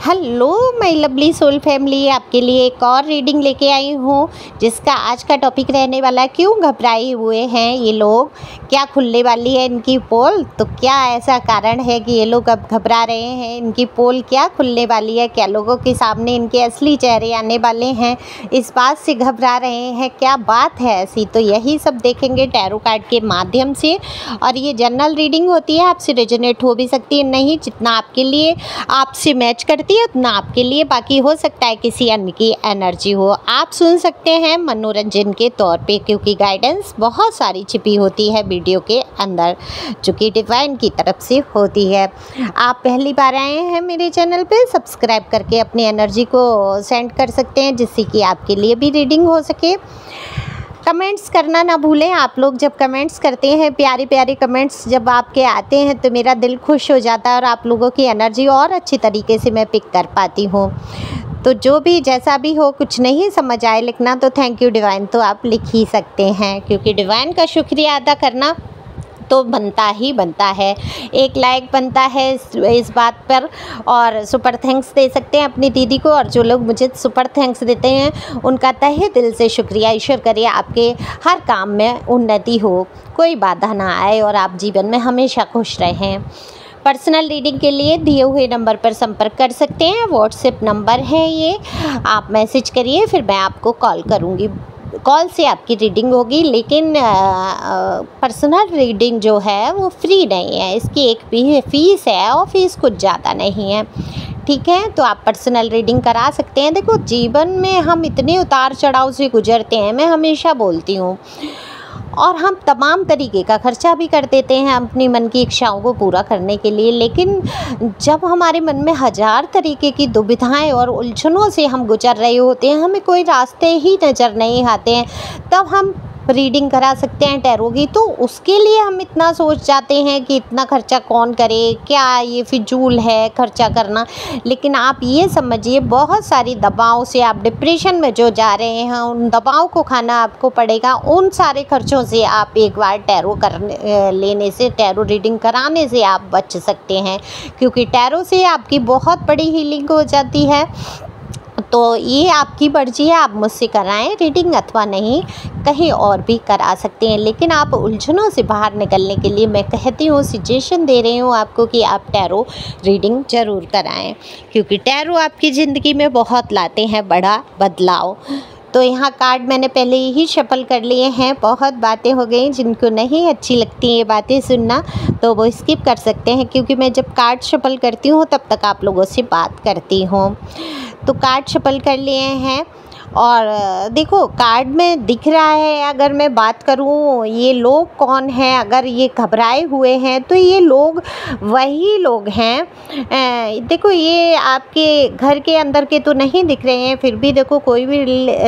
Hello my lovely soul family, आपके लिए एक और रीडिंग लेके आई हूँ जिसका आज का टॉपिक रहने वाला है क्यों घबराए हुए हैं ये लोग, क्या खुलने वाली है इनकी पोल। तो क्या ऐसा कारण है कि ये लोग अब घबरा रहे हैं, इनकी पोल क्या खुलने वाली है, क्या लोगों के सामने इनके असली चेहरे आने वाले हैं, इस बात से घबरा रहे हैं, क्या बात है ऐसी। तो यही सब देखेंगे टैरो कार्ड के माध्यम से। और ये जनरल रीडिंग होती है, आपसे रेजोनेट हो भी सकती है, नहीं जितना आपके लिए आपसे मैच करती है उतना आपके लिए, बाकी हो सकता है किसी अन्य की एनर्जी हो। आप सुन सकते हैं मनोरंजन के तौर पे, क्योंकि गाइडेंस बहुत सारी छिपी होती है वीडियो के अंदर जो कि डिवाइन की तरफ से होती है। आप पहली बार आए हैं मेरे चैनल पे, सब्सक्राइब करके अपनी एनर्जी को सेंड कर सकते हैं जिससे कि आपके लिए भी रीडिंग हो सके। कमेंट्स करना ना भूलें। आप लोग जब कमेंट्स करते हैं, प्यारे प्यारे कमेंट्स जब आपके आते हैं तो मेरा दिल खुश हो जाता है और आप लोगों की एनर्जी और अच्छी तरीके से मैं पिक कर पाती हूँ। तो जो भी जैसा भी हो, कुछ नहीं समझ आए लिखना तो थैंक यू डिवाइन तो आप लिख ही सकते हैं, क्योंकि डिवाइन का शुक्रिया अदा करना तो बनता ही बनता है। एक लाइक बनता है इस बात पर, और सुपर थैंक्स दे सकते हैं अपनी दीदी को। और जो लोग मुझे सुपर थैंक्स देते हैं उनका तहे दिल से शुक्रिया। ईश्वर करे आपके हर काम में उन्नति हो, कोई बाधा ना आए और आप जीवन में हमेशा खुश रहें। पर्सनल रीडिंग के लिए दिए हुए नंबर पर संपर्क कर सकते हैं, व्हाट्सएप नंबर है ये, आप मैसेज करिए फिर मैं आपको कॉल करूँगी। कॉल से आपकी रीडिंग होगी, लेकिन पर्सनल रीडिंग जो है वो फ्री नहीं है, इसकी एक फीस है और फीस कुछ ज़्यादा नहीं है, ठीक है। तो आप पर्सनल रीडिंग करा सकते हैं। देखो, जीवन में हम इतने उतार चढ़ाव से गुजरते हैं, मैं हमेशा बोलती हूँ, और हम तमाम तरीके का खर्चा भी कर देते हैं अपनी मन की इच्छाओं को पूरा करने के लिए। लेकिन जब हमारे मन में हज़ार तरीके की दुविधाएं और उलझनों से हम गुजर रहे होते हैं, हमें कोई रास्ते ही नज़र नहीं आते हैं, तब हम रीडिंग करा सकते हैं टैरो की। तो उसके लिए हम इतना सोच जाते हैं कि इतना खर्चा कौन करे, क्या ये फिजूल है खर्चा करना। लेकिन आप ये समझिए, बहुत सारी दबाव से आप डिप्रेशन में जो जा रहे हैं, उन दबाव को खाना आपको पड़ेगा। उन सारे खर्चों से आप एक बार टैरो लेने से, टैरो रीडिंग कराने से आप बच सकते हैं, क्योंकि टैरो से आपकी बहुत बड़ी हीलिंग हो जाती है। तो ये आपकी मर्जी है, आप मुझसे कराएं रीडिंग अथवा नहीं, कहीं और भी करा सकते हैं। लेकिन आप उलझनों से बाहर निकलने के लिए मैं कहती हूँ, सजेशन दे रही हूँ आपको कि आप टैरो रीडिंग ज़रूर कराएं, क्योंकि टैरो आपकी ज़िंदगी में बहुत लाते हैं बड़ा बदलाव। तो यहाँ कार्ड मैंने पहले ही शफल कर लिए हैं, बहुत बातें हो गई। जिनको नहीं अच्छी लगती ये बातें सुनना तो वो स्किप कर सकते हैं, क्योंकि मैं जब कार्ड शफल करती हूँ तब तक आप लोगों से बात करती हूँ। तो कार्ड शफल कर लिए हैं, और देखो कार्ड में दिख रहा है, अगर मैं बात करूं ये लोग कौन हैं, अगर ये घबराए हुए हैं तो ये लोग वही लोग हैं। देखो, ये आपके घर के अंदर के तो नहीं दिख रहे हैं, फिर भी देखो कोई भी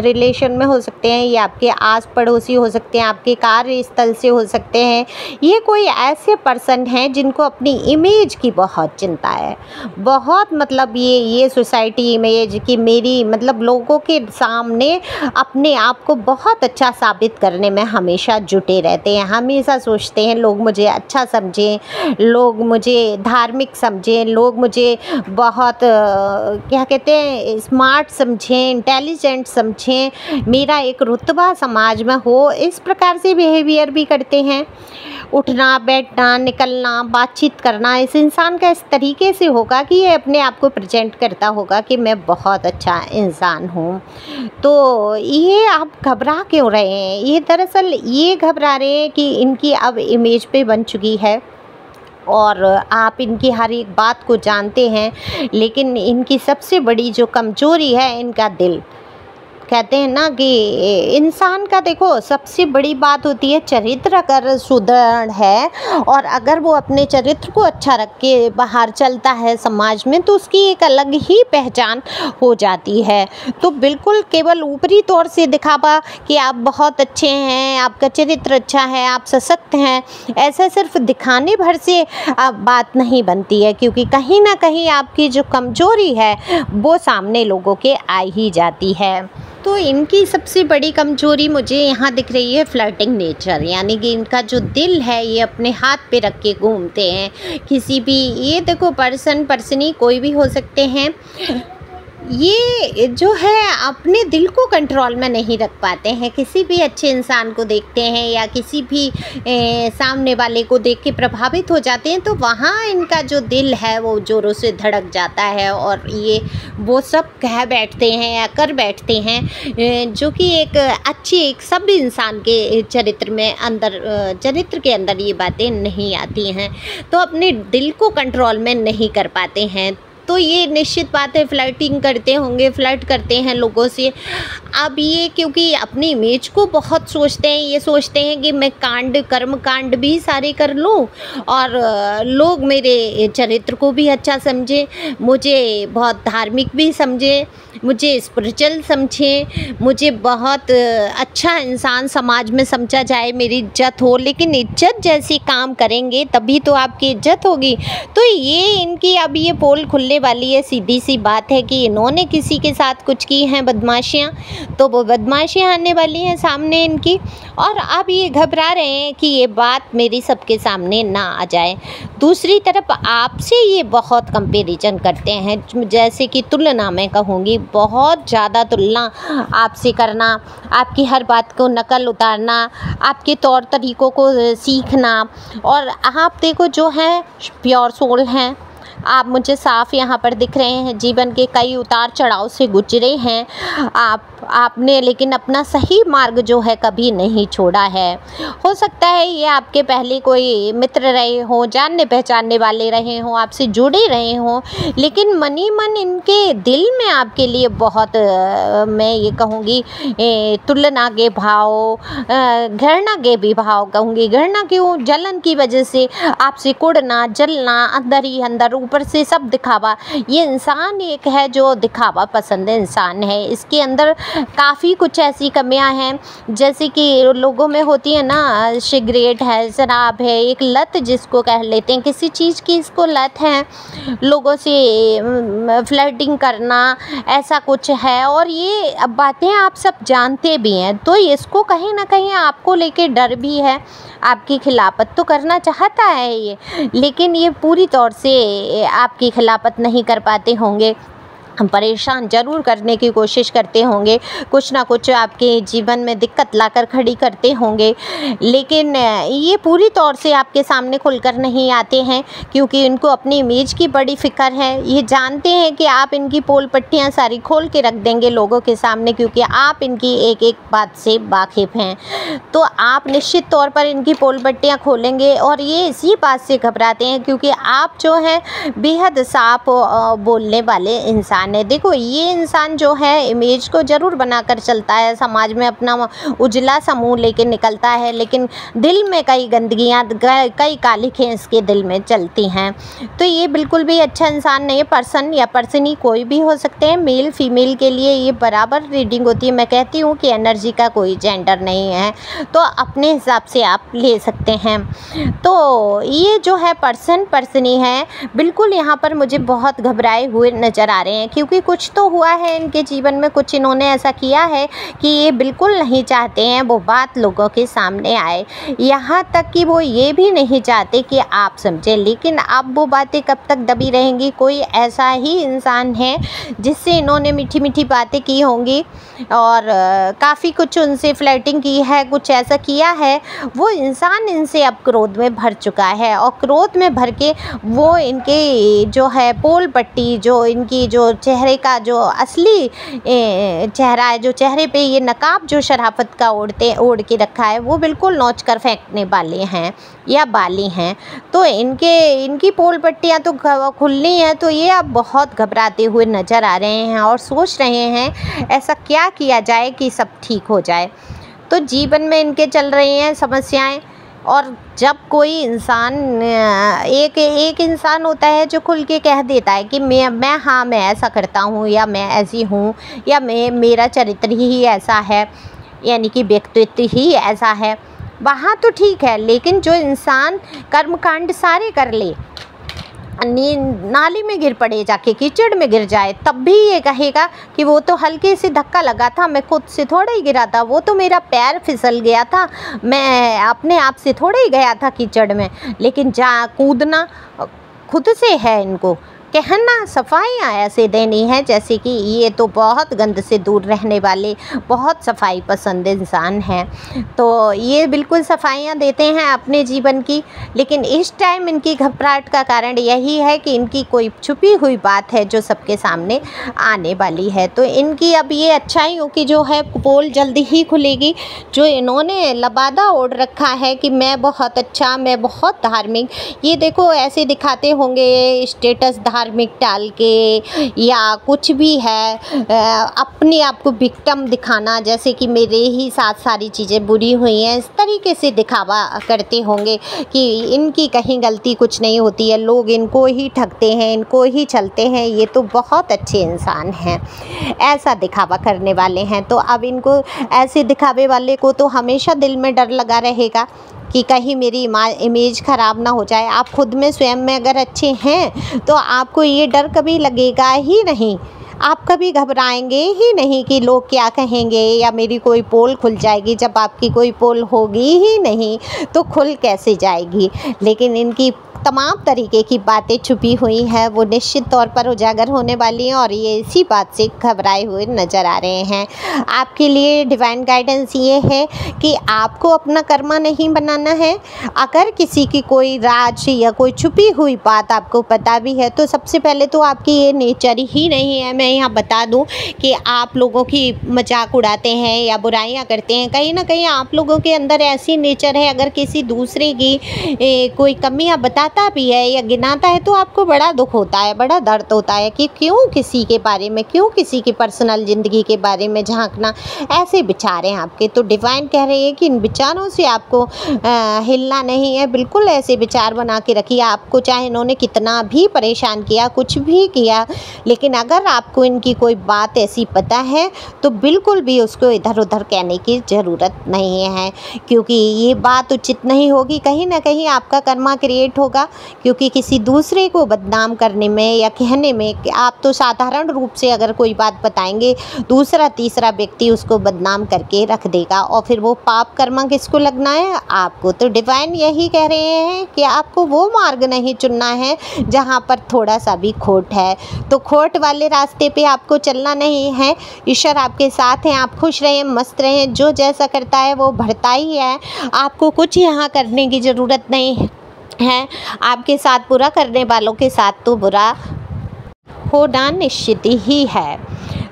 रिलेशन में हो सकते हैं, ये आपके आस पड़ोसी हो सकते हैं, आपके कार्यस्थल से हो सकते हैं। ये कोई ऐसे पर्सन हैं जिनको अपनी इमेज की बहुत चिंता है, बहुत, मतलब ये सोसाइटी इमेज की, मेरी मतलब लोगों के सामने अपने आप को बहुत अच्छा साबित करने में हमेशा जुटे रहते हैं। हमेशा सोचते हैं लोग मुझे अच्छा समझें, लोग मुझे धार्मिक समझें, लोग मुझे बहुत क्या कहते हैं, स्मार्ट समझें, इंटेलिजेंट समझें, मेरा एक रुतबा समाज में हो, इस प्रकार से बिहेवियर भी करते हैं। उठना बैठना निकलना बातचीत करना इस इंसान का इस तरीके से होगा कि ये अपने आप को प्रेजेंट करता होगा कि मैं बहुत अच्छा इंसान हूँ। तो ये आप घबरा क्यों रहे हैं? ये दरअसल ये घबरा रहे हैं कि इनकी अब इमेज पे बन चुकी है और आप इनकी हर एक बात को जानते हैं, लेकिन इनकी सबसे बड़ी जो कमजोरी है इनका दिल। कहते हैं ना कि इंसान का, देखो सबसे बड़ी बात होती है चरित्र अगर सुदृढ़ है और अगर वो अपने चरित्र को अच्छा रख के बाहर चलता है समाज में, तो उसकी एक अलग ही पहचान हो जाती है। तो बिल्कुल केवल ऊपरी तौर से दिखावा कि आप बहुत अच्छे हैं, आपका चरित्र अच्छा है, आप सशक्त हैं, ऐसा सिर्फ दिखाने भर से बात नहीं बनती है, क्योंकि कहीं ना कहीं आपकी जो कमजोरी है वो सामने लोगों के आ ही जाती है। तो इनकी सबसे बड़ी कमजोरी मुझे यहाँ दिख रही है फ्लर्टिंग नेचर, यानी कि इनका जो दिल है ये अपने हाथ पे रख के घूमते हैं किसी भी, ये देखो पर्सनी कोई भी हो सकते हैं, ये जो है अपने दिल को कंट्रोल में नहीं रख पाते हैं। किसी भी अच्छे इंसान को देखते हैं या किसी भी सामने वाले को देख के प्रभावित हो जाते हैं, तो वहाँ इनका जो दिल है वो ज़ोरों से धड़क जाता है और ये वो सब कह बैठते हैं या कर बैठते हैं जो कि एक सभ्य इंसान के चरित्र के अंदर ये बातें नहीं आती हैं, तो अपने दिल को कंट्रोल में नहीं कर पाते हैं। तो ये निश्चित बात है, फ्लर्टिंग करते होंगे, फ्लर्ट करते हैं लोगों से। अब ये क्योंकि अपनी इमेज को बहुत सोचते हैं, ये सोचते हैं कि मैं कर्म कांड भी सारे कर लूँ और लोग मेरे चरित्र को भी अच्छा समझे, मुझे बहुत धार्मिक भी समझे, मुझे स्पिरिचुअल समझे, मुझे बहुत अच्छा इंसान समाज में समझा जाए, मेरी इज्जत हो। लेकिन इज्जत जैसी काम करेंगे तभी तो आपकी इज्जत होगी। तो ये इनकी अब ये पोल खुलने वाली है। सीधी सी बात है कि इन्होंने किसी के साथ कुछ की हैं बदमाशियाँ, तो वो बदमाशियाँ आने वाली हैं सामने इनकी, और अब ये घबरा रहे हैं कि ये बात मेरी सबके सामने ना आ जाए। दूसरी तरफ आपसे ये बहुत कंपैरिजन करते हैं, जैसे कि तुलना मैं कहूँगी, बहुत ज़्यादा तुलना आपसे करना, आपकी हर बात को नकल उतारना, आपके तौर तरीक़ों को सीखना। और आप देखो जो है प्योर सोल हैं, आप मुझे साफ यहाँ पर दिख रहे हैं, जीवन के कई उतार चढ़ाव से गुजरे हैं आपने, लेकिन अपना सही मार्ग जो है कभी नहीं छोड़ा है। हो सकता है ये आपके पहले कोई मित्र रहे हों, जानने पहचानने वाले रहे हों, आपसे जुड़े रहे हों, लेकिन मनी मन इनके दिल में आपके लिए बहुत मैं ये कहूँगी तुलना के भाव, घृणा के भी भाव कहूँगी। घृणा क्यों? जलन की वजह से आपसे कुड़ना, जलना, अंदर ही अंदर, ऊपर से सब दिखावा। ये इंसान एक है जो दिखावा पसंद इंसान है, इसके अंदर काफ़ी कुछ ऐसी कमियां हैं जैसे कि लोगों में होती है ना, सिगरेट है, शराब है, एक लत जिसको कह लेते हैं, किसी चीज़ की इसको लत है, लोगों से फ्लर्टिंग करना, ऐसा कुछ है। और ये अब बातें आप सब जानते भी हैं, तो इसको कहीं ना कहीं आपको लेके डर भी है, आपकी खिलाफत तो करना चाहता है ये, लेकिन ये पूरी तौर से आपकी खिलाफत नहीं कर पाते होंगे, परेशान ज़रूर करने की कोशिश करते होंगे, कुछ ना कुछ आपके जीवन में दिक्कत लाकर खड़ी करते होंगे, लेकिन ये पूरी तौर से आपके सामने खुलकर नहीं आते हैं क्योंकि इनको अपनी इमेज की बड़ी फ़िक्र है। ये जानते हैं कि आप इनकी पोल पट्टियाँ सारी खोल के रख देंगे लोगों के सामने, क्योंकि आप इनकी एक एक बात से वाकिफ़ हैं, तो आप निश्चित तौर पर इनकी पोल पट्टियाँ खोलेंगे। और ये इसी बात से घबराते हैं क्योंकि आप जो हैं बेहद साफ बोलने वाले इंसान। देखो ये इंसान जो है इमेज को ज़रूर बनाकर चलता है, समाज में अपना उजला समूह लेके निकलता है, लेकिन दिल में कई गंदगियाँ, कई कालिखें इसके दिल में चलती हैं। तो ये बिल्कुल भी अच्छा इंसान नहीं है। पर्सन या पर्सनी कोई भी हो सकते हैं, मेल फीमेल के लिए ये बराबर रीडिंग होती है। मैं कहती हूँ कि एनर्जी का कोई जेंडर नहीं है, तो अपने हिसाब से आप ले सकते हैं। तो ये जो है पर्सनी है, बिल्कुल यहाँ पर मुझे बहुत घबराए हुए नज़र आ रहे हैं क्योंकि कुछ तो हुआ है इनके जीवन में, कुछ इन्होंने ऐसा किया है कि ये बिल्कुल नहीं चाहते हैं वो बात लोगों के सामने आए, यहाँ तक कि वो ये भी नहीं चाहते कि आप समझें। लेकिन अब वो बातें कब तक दबी रहेंगी? कोई ऐसा ही इंसान है जिससे इन्होंने मीठी मीठी बातें की होंगी और काफ़ी कुछ उनसे फ्लर्टिंग की है, कुछ ऐसा किया है, वो इंसान इनसे अब क्रोध में भर चुका है और क्रोध में भर के वो इनके जो है पोल पट्टी, जो इनकी जो चेहरे का जो असली चेहरा है, जो चेहरे पे ये नकाब जो शराफत का ओढ़ के रखा है, वो बिल्कुल नोच कर फेंकने वाले हैं या बाली हैं। तो इनकी पोल पट्टियाँ तो खुलनी है, तो ये अब बहुत घबराते हुए नज़र आ रहे हैं और सोच रहे हैं ऐसा क्या किया जाए कि सब ठीक हो जाए। तो जीवन में इनके चल रही हैं समस्याएं, और जब कोई इंसान एक इंसान होता है जो खुल के कह देता है कि मैं ऐसा करता हूँ या मैं ऐसी हूँ या मेरा चरित्र ही ऐसा है, यानी कि व्यक्तित्व ही ऐसा है, वहाँ तो ठीक है। लेकिन जो इंसान कर्मकांड सारे कर ले नाली में गिर पड़े, जाके कीचड़ में गिर जाए, तब भी ये कहेगा कि वो तो हल्के से धक्का लगा था, मैं खुद से थोड़ा ही गिरा था, वो तो मेरा पैर फिसल गया था, मैं अपने आप से थोड़ा ही गया था कीचड़ में। लेकिन जा कूदना खुद से है इनको कहना, सफाइयाँ ऐसे देनी है जैसे कि ये तो बहुत गंद से दूर रहने वाले बहुत सफाई पसंद इंसान हैं। तो ये बिल्कुल सफाइयाँ देते हैं अपने जीवन की, लेकिन इस टाइम इनकी घबराहट का कारण यही है कि इनकी कोई छुपी हुई बात है जो सबके सामने आने वाली है। तो इनकी अब ये अच्छाइयों की जो है पोल जल्दी ही खुलेगी। जो इन्होंने लबादा ओढ़ रखा है कि मैं बहुत अच्छा, मैं बहुत धार्मिक, ये देखो ऐसे दिखाते होंगे स्टेटस धार्मिक डाल के या कुछ भी है, अपने आप को विक्टिम दिखाना, जैसे कि मेरे ही साथ सारी चीज़ें बुरी हुई हैं, इस तरीके से दिखावा करते होंगे कि इनकी कहीं गलती कुछ नहीं होती है, लोग इनको ही ठगते हैं, इनको ही चलते हैं, ये तो बहुत अच्छे इंसान हैं, ऐसा दिखावा करने वाले हैं। तो अब इनको ऐसे दिखावे वाले को तो हमेशा दिल में डर लगा रहेगा कि कहीं मेरी इमेज ख़राब ना हो जाए। आप खुद में स्वयं में अगर अच्छे हैं तो आपको ये डर कभी लगेगा ही नहीं, आप कभी घबराएंगे ही नहीं कि लोग क्या कहेंगे या मेरी कोई पोल खुल जाएगी। जब आपकी कोई पोल होगी ही नहीं तो खुल कैसे जाएगी। लेकिन इनकी तमाम तरीके की बातें छुपी हुई हैं, वो निश्चित तौर पर उजागर होने वाली हैं और ये इसी बात से घबराए हुए नज़र आ रहे हैं। आपके लिए डिवाइन गाइडेंस ये है कि आपको अपना कर्मा नहीं बनाना है। अगर किसी की कोई राज या कोई छुपी हुई बात आपको पता भी है तो सबसे पहले तो आपकी ये नेचर ही नहीं है। मैं यहाँ बता दूँ कि आप लोगों की मजाक उड़ाते हैं या बुराइयाँ करते हैं, कहीं ना कहीं आप लोगों के अंदर ऐसी नेचर है, अगर किसी दूसरे की कोई कमियाँ बताता भी है या गिनाता है तो आपको बड़ा दुख होता है, बड़ा दर्द होता है कि क्यों किसी के बारे में, क्यों किसी की पर्सनल ज़िंदगी के बारे में झांकना। ऐसे विचार हैं आपके, तो डिवाइन कह रही है कि इन विचारों से आपको हिलना नहीं है। बिल्कुल ऐसे विचार बना के रखिए, आपको चाहे इन्होंने कितना भी परेशान किया, कुछ भी किया, लेकिन अगर आपको इनकी कोई बात ऐसी पता है तो बिल्कुल भी उसको इधर उधर कहने की ज़रूरत नहीं है, क्योंकि ये बात उचित नहीं होगी। कहीं ना कहीं आपका कर्मा क्रिएट होगा, क्योंकि किसी दूसरे को बदनाम करने में या कहने में, आप तो साधारण रूप से अगर कोई बात बताएंगे दूसरा तीसरा व्यक्ति उसको बदनाम करके रख देगा और फिर वो पाप कर्मा किसको लगना है, आपको। तो डिवाइन यही कह रहे हैं कि आपको वो मार्ग नहीं चुनना है जहाँ पर थोड़ा सा भी खोट है, तो खोट वाले रास्ते पे आपको चलना नहीं है। ईश्वर आपके साथ हैं, आप खुश रहें, मस्त रहें, जो जैसा करता है वो बढ़ता ही है। आपको कुछ यहाँ करने की ज़रूरत नहीं है, आपके साथ बुरा करने वालों के साथ तो बुरा होना निश्चित ही है।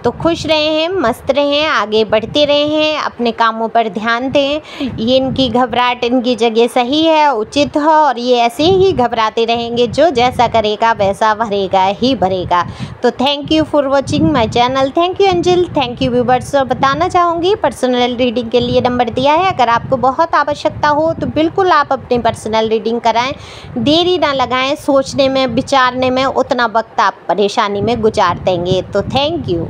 तो खुश रहें, मस्त रहें, आगे बढ़ते रहें, अपने कामों पर ध्यान दें। ये इनकी घबराहट इनकी जगह सही है, उचित है, और ये ऐसे ही घबराते रहेंगे, जो जैसा करेगा वैसा भरेगा ही भरेगा। तो thank you for watching my channel, thank you angel, thank you viewers. और बताना चाहूँगी पर्सनल रीडिंग के लिए नंबर दिया है, अगर आपको बहुत आवश्यकता हो तो बिल्कुल आप अपनी पर्सनल रीडिंग कराएं, देरी ना लगाएं, सोचने में विचारने में उतना वक्त आप परेशानी में गुजार देंगे। तो थैंक यू।